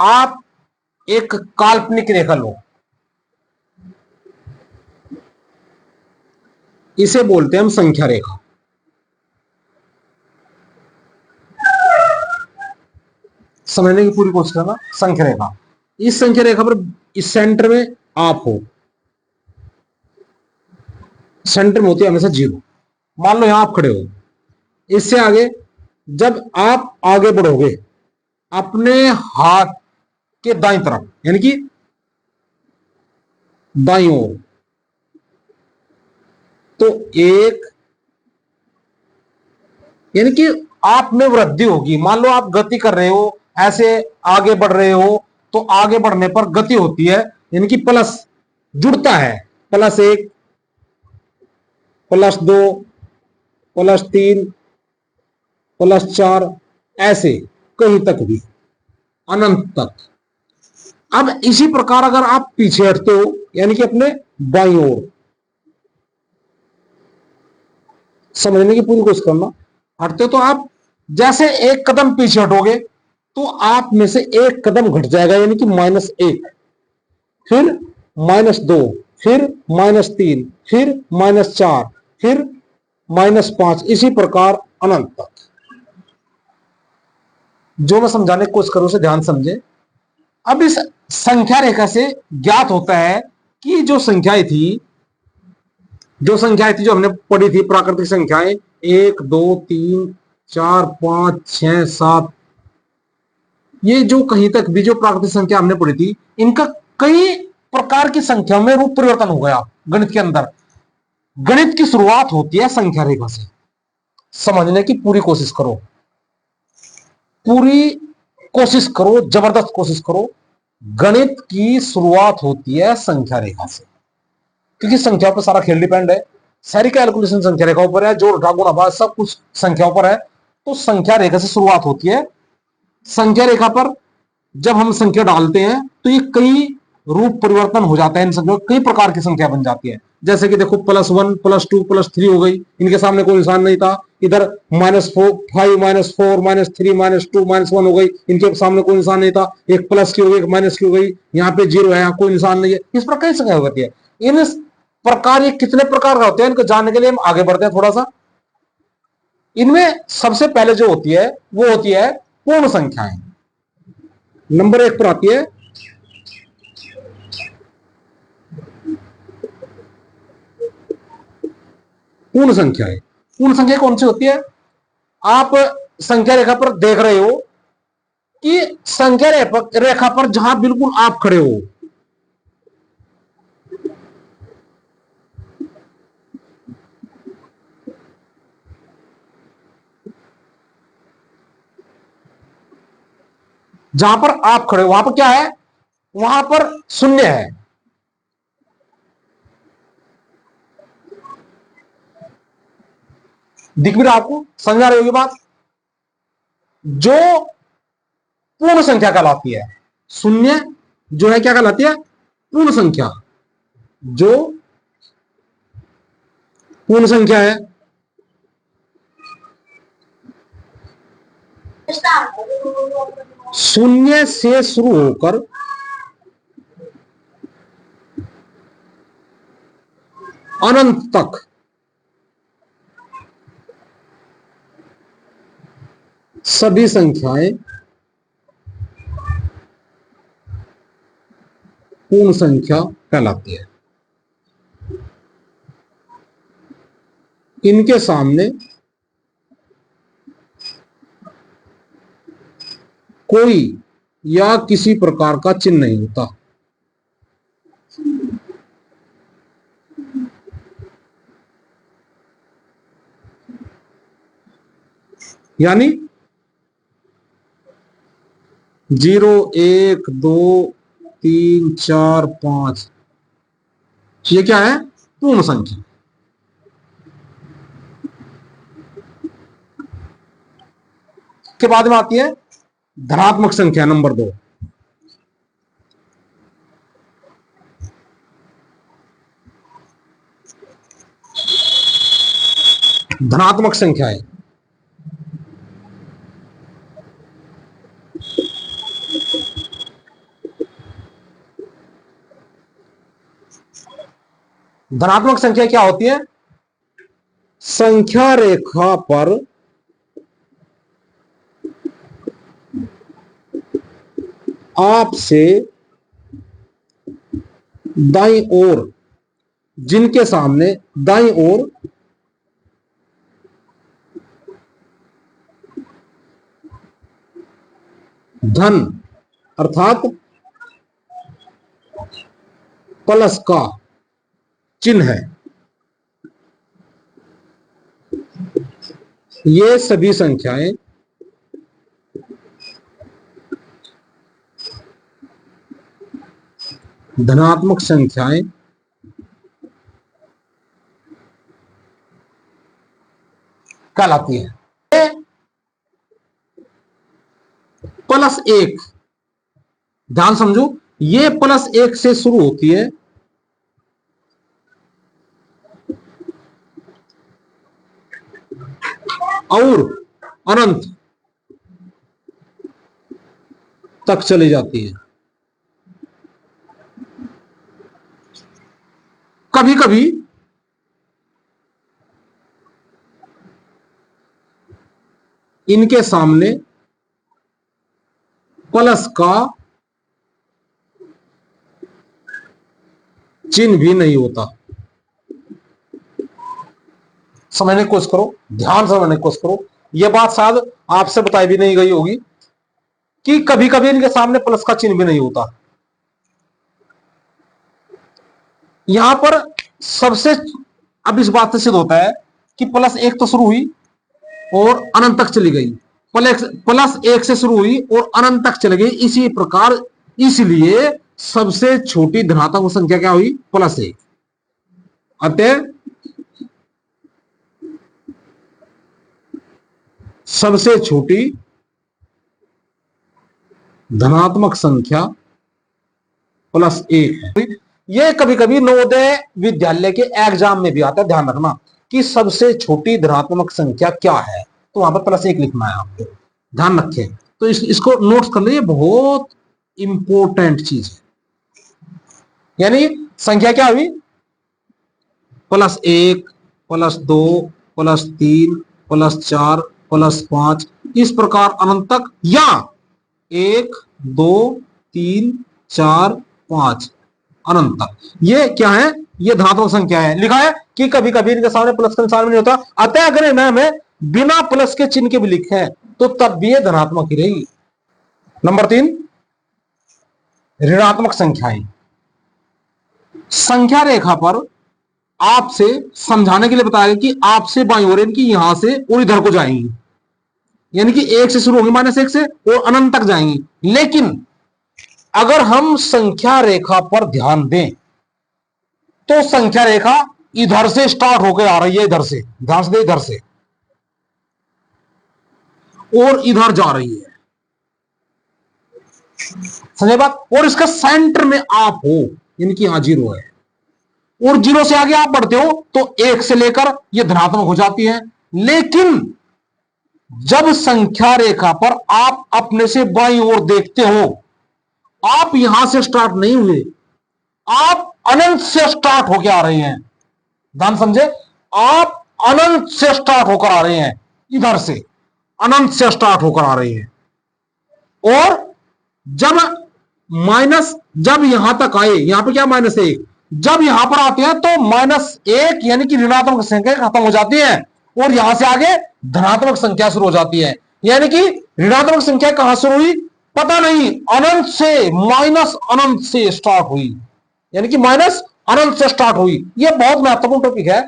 आप एक काल्पनिक रेखा लो, इसे बोलते हैं हम संख्या रेखा। समझने की पूरी कोशिश करना। संख्या रेखा, इस संख्या रेखा पर इस सेंटर में आप हो, सेंटर में होती है हमेशा जीरो। मान लो यहां आप खड़े हो, इससे आगे जब आप आगे बढ़ोगे अपने हाथ के दाईं तरफ, यानी कि दाईं ओर, तो एक, यानी कि आप में वृद्धि होगी। मान लो आप गति कर रहे हो, ऐसे आगे बढ़ रहे हो, तो आगे बढ़ने पर गति होती है, यानी कि प्लस जुड़ता है। +1, +2, +3, +4, ऐसे कहीं तक भी, अनंत तक। अब इसी प्रकार अगर आप पीछे हटते हो, यानी कि अपने बाईं ओर, समझने की पूरी कोशिश करना, हटते हो तो आप जैसे एक कदम पीछे हटोगे तो आप में से एक कदम घट जाएगा, यानी कि -1, फिर -2, फिर -3, फिर -4, फिर -5, इसी प्रकार अनंत तक। जो मैं समझाने की कोशिश करूं उसे ध्यान समझे। अब इस संख्या रेखा से ज्ञात होता है कि जो संख्याएं थी जो हमने पढ़ी थी, प्राकृतिक संख्याएं 1, 2, 3, 4, 5, 6, 7, ये जो कहीं तक भी जो प्राकृतिक संख्या हमने पढ़ी थी, इनका कई प्रकार की संख्याओं में रूप परिवर्तन हो गया गणित के अंदर। गणित की शुरुआत होती है संख्या रेखा से। समझने की पूरी कोशिश करो, पूरी कोशिश करो, जबरदस्त कोशिश करो। गणित की शुरुआत होती है संख्या रेखा से, क्योंकि संख्या पर सारा खेल डिपेंड है। सारी कैलकुलेशन संख्या रेखा ऊपर है, जोड़ घटा गुणा भाग सब कुछ संख्याओं पर है। तो संख्या रेखा से शुरुआत होती है। संख्या रेखा पर जब हम संख्या डालते हैं तो ये कई रूप परिवर्तन हो जाता है, इन संख्याओं कई प्रकार की संख्या बन जाती है। जैसे कि देखो +1, +2, +3 हो गई, इनके सामने कोई निशान नहीं था। इधर -4, -5, -4, -3, -2, -1 हो गई, इनके सामने कोई निशान नहीं था। एक प्लस की हो गई, एक माइनस की हो गई, यहाँ पे 0 है, यहाँ कोई निशान नहीं है। इस प्रकार कई संख्या होती है। इन प्रकार ये कितने प्रकार का होते हैं, इनको जानने के लिए हम आगे बढ़ते हैं थोड़ा सा। इनमें सबसे पहले जो होती है वो होती है पूर्ण संख्याएं। नंबर 1 पर आती है पूर्ण संख्याएं। पूर्ण संख्या कौन सी होती है? आप संख्या रेखा पर देख रहे हो कि संख्या रेखा पर जहां बिल्कुल आप खड़े हो, जहां पर आप खड़े हो वहां पर क्या है? वहां पर शून्य है। दिख भी रहा आपको? समझ आ रही होगी बात? जो पूर्ण संख्या कहलाती है, शून्य जो है क्या कहलाती है? पूर्ण संख्या। जो पूर्ण संख्या है, शून्य से शुरू होकर अनंत तक सभी संख्याएं पूर्ण संख्या कहलाती है। इनके सामने कोई या किसी प्रकार का चिन्ह नहीं होता। यानी 0, 1, 2, 3, 4, 5, ये क्या है? पूर्ण संख्या। के बाद में आती है धनात्मक संख्या, नंबर 2। धनात्मक संख्याएं, धनात्मक संख्या क्या होती है? संख्या रेखा पर आपसे दाईं ओर, जिनके सामने दाईं ओर धन अर्थात प्लस का चिन्ह है, ये सभी संख्याएं धनात्मक संख्याएं कहलाती है। प्लस एक, ध्यान समझो, ये प्लस एक से शुरू होती है और अनंत तक चली जाती है। कभी कभी इनके सामने प्लस का चिन्ह भी नहीं होता। समझने की कोशिश करो, ध्यान से समझने की कोशिश करो। यह बात शायद आपसे बताई भी नहीं गई होगी कि कभी कभी इनके सामने प्लस का चिन्ह भी नहीं होता। यहां पर सबसे, अब इस बात से सिद्ध होता है कि प्लस एक तो शुरू हुई और अनंत तक चली गई, प्लस एक से शुरू हुई और अनंत तक चली गई। इसी प्रकार इसलिए सबसे छोटी धनात्मक संख्या क्या हुई? प्लस एक। अतः सबसे छोटी धनात्मक संख्या प्लस एक है। यह कभी कभी नवोदय विद्यालय के एग्जाम में भी आता है, ध्यान रखना कि सबसे छोटी धनात्मक संख्या क्या है, तो वहां पर प्लस एक लिखना है आपको, ध्यान रखें। तो इसको नोट्स कर लीजिए, बहुत इंपॉर्टेंट चीज है। यानी संख्या क्या हुई? प्लस एक, प्लस दो, प्लस तीन, प्लस चार, प्लस पांच, इस प्रकार अनंत तक, या एक, दो, तीन, चार, पांच, अनंत तक। ये क्या है? ये धनात्मक संख्या है। लिखा है कि कभी कभी इनके सामने प्लस का निशान नहीं होता, अतः अगर इन्हें हमें बिना प्लस के चिन्ह के भी लिखे तो तब भी ये धनात्मक ही रहेगी। नंबर तीन, ऋणात्मक संख्याएं। संख्या रेखा पर आपसे समझाने के लिए बताया गया कि आपसे बाईं ओर, इनकी यहां से और इधर को जाएंगी, यानी कि एक से शुरू होंगी माइनस एक से और अनंत तक जाएंगी। लेकिन अगर हम संख्या रेखा पर ध्यान दें तो संख्या रेखा इधर से स्टार्ट होकर आ रही है, इधर से, ध्यान से, इधर से और इधर जा रही है, समझे बात? और इसका सेंटर में आप हो, यानी कि यहां जीरो है, और जीरो से आगे आप बढ़ते हो तो एक से लेकर यह धनात्मक हो जाती है। लेकिन जब संख्या रेखा पर आप अपने से बाईं ओर देखते हो, आप यहां से स्टार्ट नहीं हुए, आप अनंत से स्टार्ट होकर आ रहे हैं, ध्यान समझे, आप अनंत से स्टार्ट होकर आ रहे हैं, इधर से अनंत से स्टार्ट होकर आ रहे हैं। और जब माइनस, जब यहां तक आए, यहां पे क्या माइनस एक, जब यहां पर आते हैं तो माइनस एक यानी कि ऋणात्मक संख्या खत्म हो जाती है और यहां से आगे धनात्मक संख्या शुरू हो जाती है। यानी कि ऋणात्मक संख्या कहां शुरू हुई पता नहीं, अनंत से, माइनस अनंत से स्टार्ट हुई, यानी कि माइनस अनंत से स्टार्ट हुई। यह बहुत महत्वपूर्ण टॉपिक है,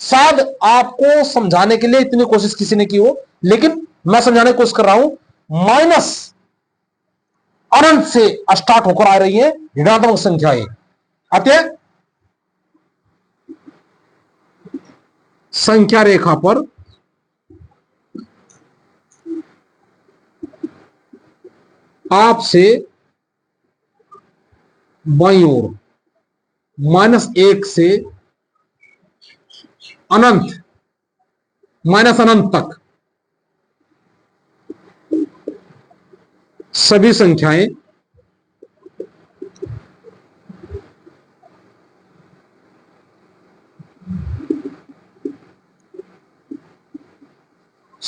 शायद आपको समझाने के लिए इतनी कोशिश किसी ने की हो, लेकिन मैं समझाने की कोशिश कर रहा हूं। माइनस अनंत से स्टार्ट होकर आ रही है ऋणात्मक संख्याएं, अतः संख्या रेखा पर आपसे बाईं ओर माइनस एक से अनंत, माइनस अनंत तक सभी संख्याएं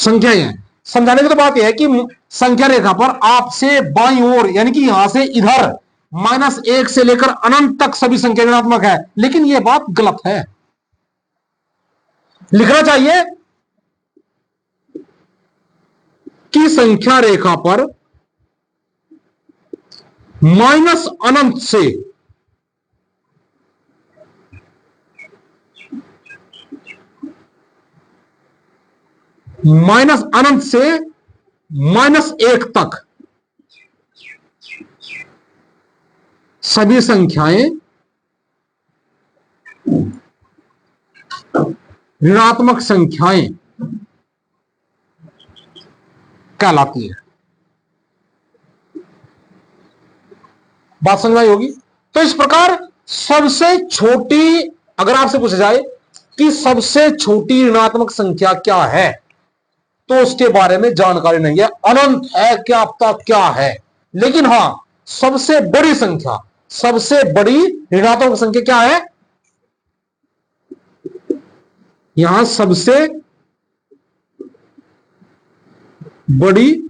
संख्याएं हैं। समझाने की तो बात यह है कि संख्या रेखा पर आपसे बाईं ओर यानी कि यहां से इधर -1 से लेकर अनंत तक सभी संख्या ऋणात्मक है, लेकिन यह बात गलत है। लिखना चाहिए कि संख्या रेखा पर माइनस अनंत से -1 तक सभी संख्याएं ऋणात्मक संख्याएं कहलाती है। बात समझ आई होगी। तो इस प्रकार सबसे छोटी, अगर आपसे पूछा जाए कि सबसे छोटी ऋणात्मक संख्या क्या है, तो उसके बारे में जानकारी नहीं है। अनंत है क्या, तक क्या है, लेकिन हां सबसे बड़ी संख्या, सबसे बड़ी ऋणात्मक संख्या क्या है, यहां सबसे बड़ी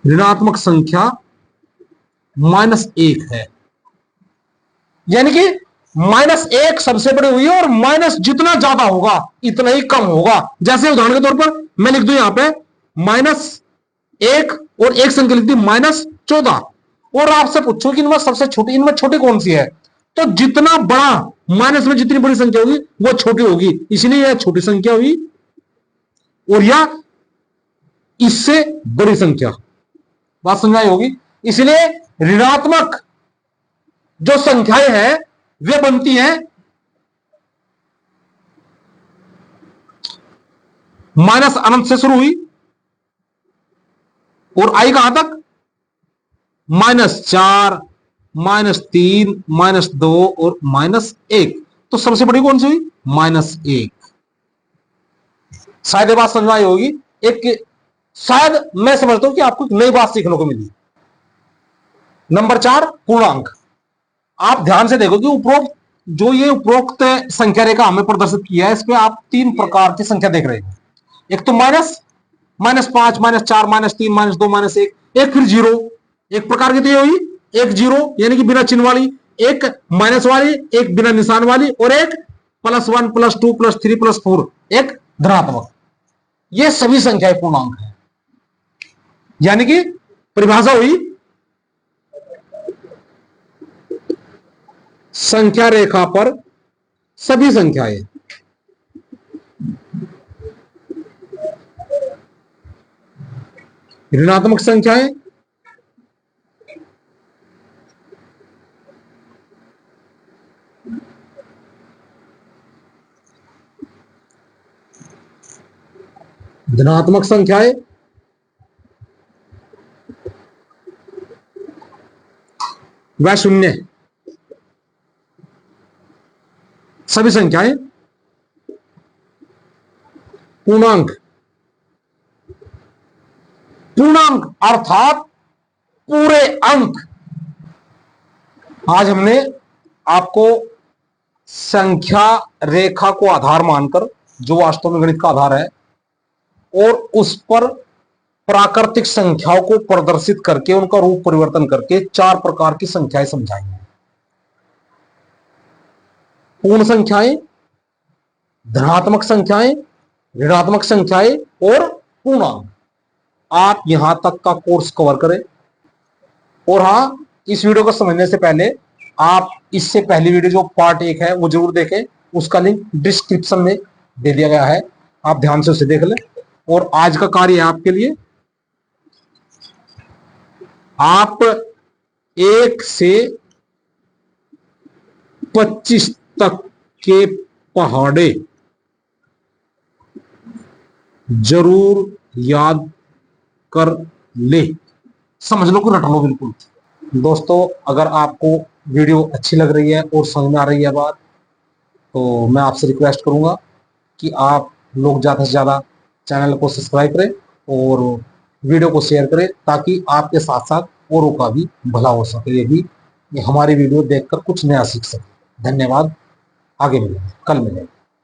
ऋणात्मक संख्या -1 है। यानी कि -1 सबसे बड़ी हुई है और माइनस जितना ज्यादा होगा इतना ही कम होगा। जैसे उदाहरण के तौर पर मैं लिख दूं यहां पे -1 और एक संख्या लिख दी -14, और आपसे पूछो कि इनमें सबसे छोटी, इनमें छोटी कौन सी है, तो जितना बड़ा माइनस में जितनी बड़ी संख्या होगी वो छोटी होगी, इसलिए यह छोटी संख्या हुई और यह इससे बड़ी संख्या। बात समझाई होगी। इसलिए ऋणात्मक जो संख्याएं हैं वे बनती हैं माइनस अनंत से शुरू हुई और आई कहां तक, -4, -3, -2 और -1। तो सबसे बड़ी कौन सी हुई, -1। शायद ये बात समझ में आई होगी। एक शायद मैं समझता हूं कि आपको नई बात सीखने को मिली। नंबर 4 पूर्णांक। आप ध्यान से देखो कि उपरोक्त जो ये उपरोक्त संख्या रेखा हमें प्रदर्शित किया है, इस पे आप 3 प्रकार की संख्या देख रहे हैं। एक तो -5, -4, -3, -2, -1, एक फिर 0। एक प्रकार की तो ये हुई, एक 0 यानी कि बिना चिन्ह वाली, एक माइनस वाली, एक बिना निशान वाली, और एक +1, +2, +3, +4 एक धनात्मक। ये सभी संख्याएं पूर्णांक है। यानी कि परिभाषा हुई, संख्या रेखा पर सभी संख्याएं ऋणात्मक संख्याएं धनात्मक संख्याएं व शून्य, सभी संख्याएं पूर्णांक। पूर्णांक अर्थात पूरे अंक। आज हमने आपको संख्या रेखा को आधार मानकर, जो वास्तव में गणित का आधार है, और उस पर प्राकृतिक संख्याओं को प्रदर्शित करके उनका रूप परिवर्तन करके 4 प्रकार की संख्याएं समझाई हैं। पूर्ण संख्याएं, धनात्मक संख्याएं, ऋणात्मक संख्याएं और पूर्णांक। आप यहां तक का कोर्स कवर करें। और हां, इस वीडियो को समझने से पहले आप इससे पहली वीडियो जो पार्ट 1 है वो जरूर देखें। उसका लिंक डिस्क्रिप्शन में दे दिया गया है, आप ध्यान से उसे देख लें। और आज का कार्य है आपके लिए, आप 1 से 25 तक के पहाड़े जरूर याद कर ले। समझ लो कि रट लो बिल्कुल। दोस्तों, अगर आपको वीडियो अच्छी लग रही है और समझ में आ रही है बात, तो मैं आपसे रिक्वेस्ट करूंगा कि आप लोग ज़्यादा से ज़्यादा चैनल को सब्सक्राइब करें और वीडियो को शेयर करें, ताकि आपके साथ साथ औरों का भी भला हो सके, ये भी हमारी वीडियो देखकर कुछ नया सीख सके। धन्यवाद। आगे मिलेंगे, कल मिलेंगे।